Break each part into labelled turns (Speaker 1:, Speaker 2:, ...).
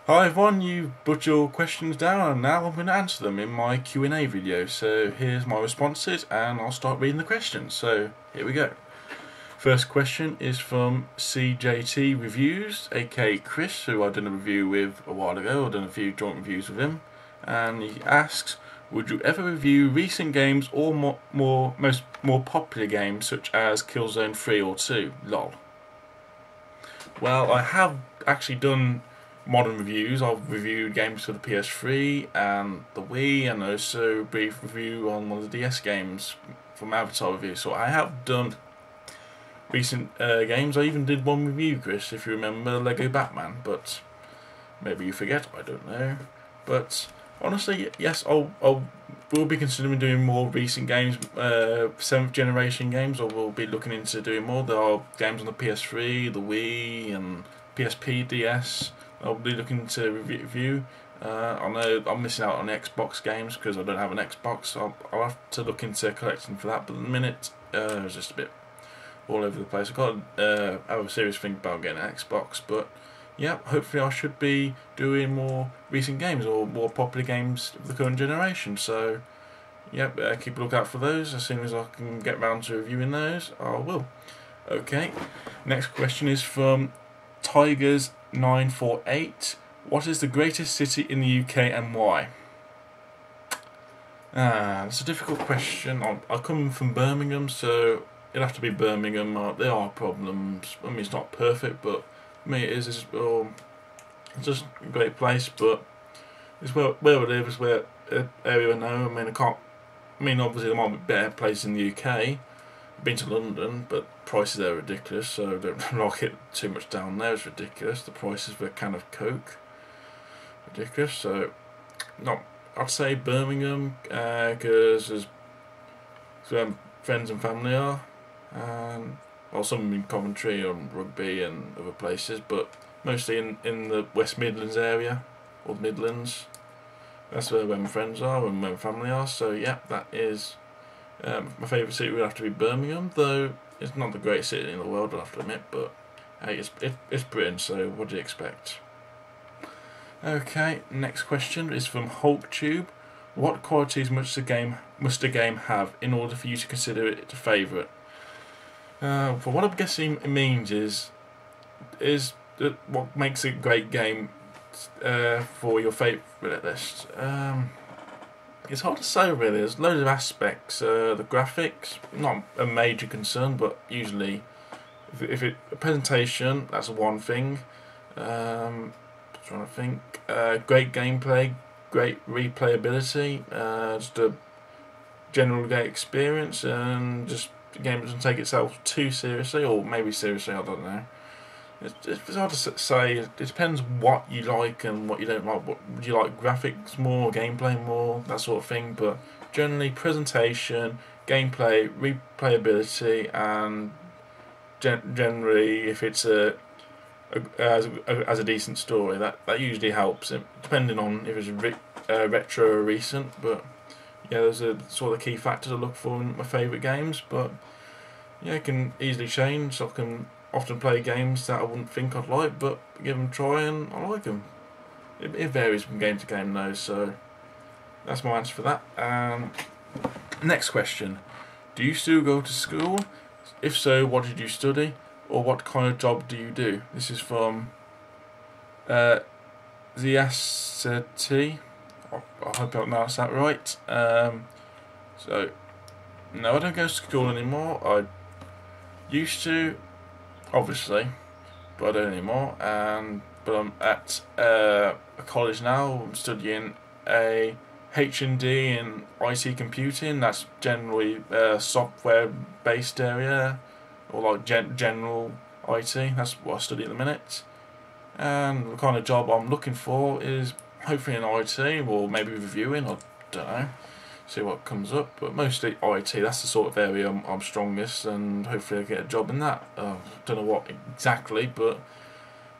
Speaker 1: Hi everyone, you put your questions down and now I'm going to answer them in my Q&A video. So here's my responses and I'll start reading the questions. So here we go. First question is from CJT Reviews, aka Chris, who I did a review with a while ago. I've done a few joint reviews with him. And he asks, would you ever review recent games or more popular games such as Killzone 3 or 2? Lol. Well, I have actually done modern reviews. I've reviewed games for the PS3 and the Wii, and also a brief review on one of the DS games from Avatar Review. So I have done recent games. I even did one review, Chris, if you remember Lego Batman, but maybe you forget. I don't know. But honestly, yes, we'll be considering doing more recent games, 7th generation games, or we'll be looking into doing more. There are games on the PS3, the Wii, and PSP, DS. I'll be looking to review. I know I'm missing out on Xbox games because I don't have an Xbox. I'll have to look into collecting for that. But at the minute, it's just a bit all over the place. I've got to have a serious think about getting an Xbox, but yeah, hopefully I should be doing more recent games or more popular games of the current generation. So yeah, keep a lookout for those. As soon as I can get round to reviewing those, I will. Okay, next question is from Tigers948. What is the greatest city in the UK and why? That's a difficult question. I come from Birmingham, so it'll have to be Birmingham. There are problems. I mean, it's not perfect, but for me it is. It's just a great place, but it's where I live. It's where area I know. I mean, I can't. I mean, obviously there might be better places in the UK. I've been to London, but prices there are ridiculous, so I don't knock it too much down there. It's ridiculous. The prices for a can of Coke, ridiculous. So, not. I'd say Birmingham, because there's where friends and family are. Well, some in Coventry and Rugby and other places, but mostly in the West Midlands area, or the Midlands. That's where my friends are and where my family are. So yeah, that is my favourite city would have to be Birmingham, though it's not the greatest city in the world, I have to admit. But hey, it's Britain, so what do you expect? Okay, next question is from HulkTube. What qualities must a game have in order for you to consider it a favourite? For what I'm guessing it means is what makes a great game for your favourite list. It's hard to say really. There's loads of aspects. The graphics, not a major concern, but usually, if it a presentation, that's one thing. Trying to think. Great gameplay, great replayability, just a general great experience, and just the game doesn't take itself too seriously, or maybe seriously. I don't know. It's hard to say. It depends what you like and what you don't like. What do you like? Graphics more, gameplay more, that sort of thing. But generally, presentation, gameplay, replayability, and generally, if it's as a decent story, that usually helps. Depending on if it's retro or recent, but yeah, those are sort of the key factors I look for in my favourite games. But yeah, it can easily change. So I can often play games that I wouldn't think I'd like, but give them a try and I like them. It varies from game to game though, so that's my answer for that. Next question. Do you still go to school? If so, what did you study? Or what kind of job do you do? This is from Ziasati. I hope I pronounced that right. So, no, I don't go to school anymore. I used to, obviously, but I don't anymore. But I'm at a college now. I'm studying a H&D in IT computing. That's generally a software-based area, or like general IT. That's what I study at the minute. And the kind of job I'm looking for is hopefully in IT, or maybe reviewing. I don't know. See what comes up, but mostly IT. That's the sort of area I'm strongest, and hopefully I get a job in that. Don't know what exactly, but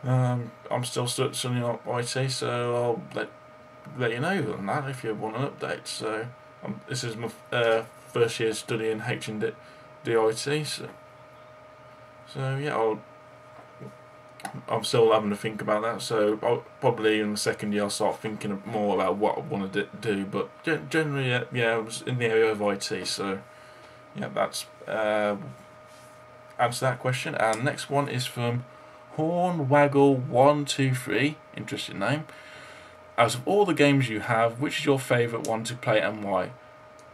Speaker 1: I'm still studying IT, so I'll let you know on that if you want an update. So this is my first year studying H&D IT. So yeah, I'll I'm still having to think about that. So probably in the second year I'll start thinking more about what I want to do. But generally, yeah, I was in the area of IT. So yeah, that's answer that question. And next one is from Hornwaggle123. Interesting name. Out of all the games you have, which is your favourite one to play and why?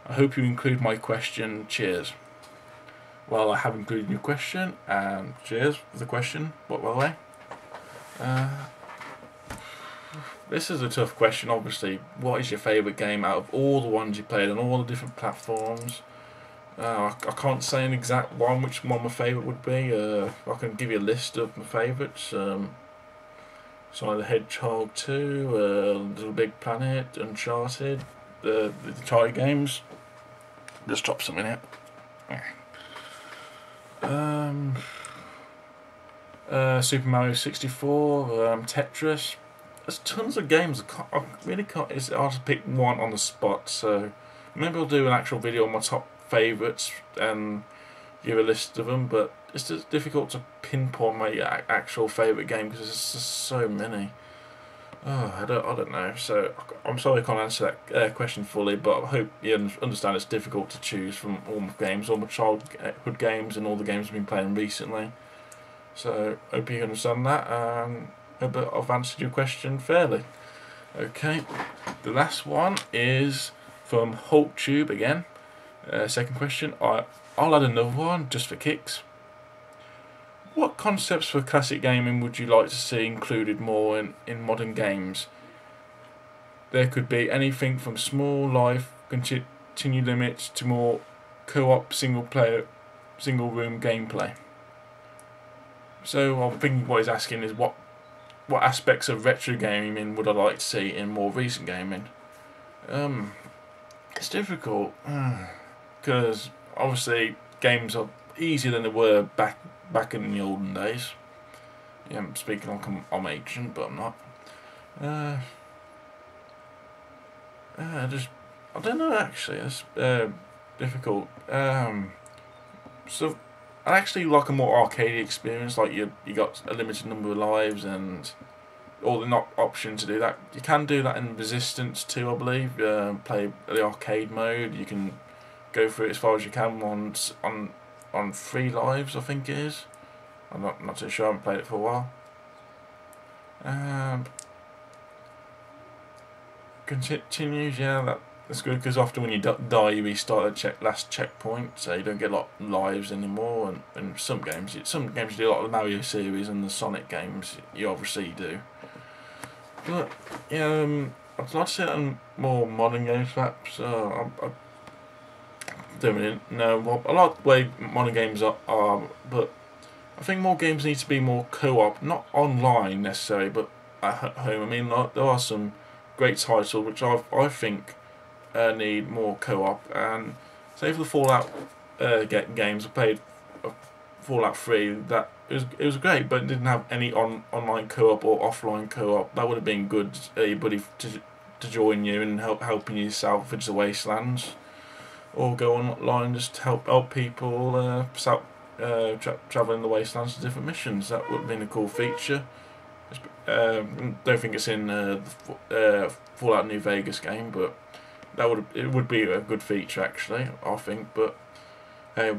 Speaker 1: I hope you include my question. Cheers. Well, I have included your question, and cheers for the question, by the way. This is a tough question, obviously. What is your favourite game out of all the ones you played on all the different platforms? I can't say an exact one, which one my favourite would be. I can give you a list of my favourites. Sonic the Hedgehog 2, Little Big Planet, Uncharted, the Uncharted games. Just drop some in it. Super Mario 64, Tetris. There's tons of games. I really can't. It's hard to pick one on the spot. So maybe I'll do an actual video on my top favourites and give a list of them. But it's just difficult to pinpoint my actual favourite game because there's just so many. I don't know. So I'm sorry I can't answer that question fully, but I hope you understand it's difficult to choose from all my games, all my childhood games, and all the games I've been playing recently. So hope you understand that. Hope I've answered your question fairly. Okay, the last one is from HulkTube again. Second question. I'll add another one just for kicks. What concepts for classic gaming would you like to see included more in modern games? There could be anything from small life, continue limits to more co-op, single-player, single-room gameplay. So I'm thinking what he's asking is what aspects of retro gaming would I like to see in more recent gaming? It's difficult because obviously games are easier than they were back in the olden days. Yeah, I'm speaking like I'm ancient, but I'm not. I don't know actually. It's difficult. So I actually like a more arcadey experience. Like you got a limited number of lives and all the option to do that. You can do that in Resistance 2, I believe. Play the arcade mode. You can go through it as far as you can on 3 lives, I think it is. I'm not too sure. I haven't played it for a while. Continues, yeah, that's good because often when you die, you restart the last checkpoint, so you don't get a lot of lives anymore. And some games you do, like the Mario series and the Sonic games, you obviously do. But yeah, I'd like to see it on more modern games, perhaps. I don't really know. I like the way modern games are, but I think more games need to be more co-op, not online necessarily, but at home. I mean, like, there are some great titles which I think need more co-op. And say for the Fallout games, I played Fallout 3. That it was great, but it didn't have any online co-op or offline co-op. That would have been good. Your buddy to join you and helping you salvage the wastelands, or go online and just help people travelling the wastelands to different missions. That would have been a cool feature. Don't think it's in the Fallout New Vegas game, but it would be a good feature actually, I think. But hey,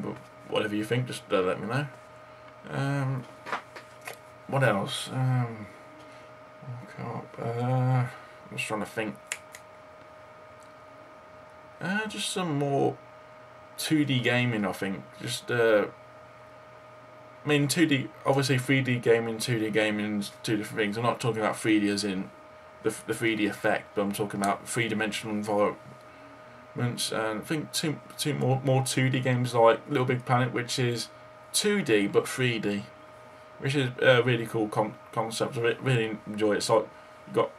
Speaker 1: whatever you think, just let me know. What else? I'm just trying to think. Just some more 2D gaming, I think. Just I mean, 2D, obviously 3D gaming, 2D gaming is two different things. I'm not talking about 3D as in the 3D effect, but I'm talking about 3-dimensional environments. And I think two more 2D games like Little Big Planet, which is 2D but 3D, which is a really cool concept. I really enjoy it. It's like you've got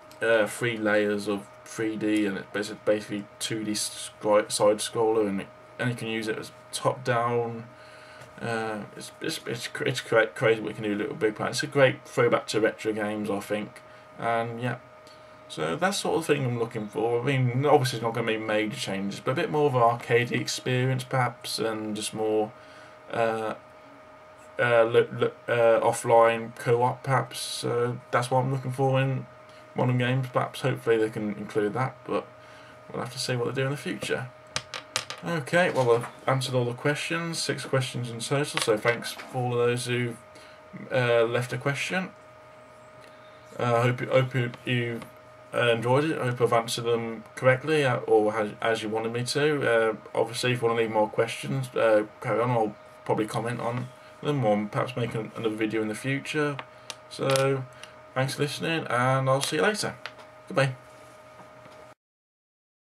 Speaker 1: 3 layers of 3D, and it's basically 2D side scroller, and you can use it as top down. It's crazy what you can do with Little Big Planet. It's a great throwback to retro games, I think. And yeah, so that's sort of thing I'm looking for. I mean, obviously it's not going to be major changes, but a bit more of an arcade experience perhaps, and just more offline co-op, perhaps. That's what I'm looking for in modern games. Perhaps, hopefully, they can include that, but we'll have to see what they do in the future. Okay, well, I've answered all the questions, 6 questions in total, so thanks for all of those who left a question. I hope you enjoyed it. I hope I've answered them correctly, or as you wanted me to. Obviously, if you want to leave more questions, carry on. I'll probably comment on them, or perhaps make another video in the future. So, thanks for listening, and I'll see you later. Goodbye.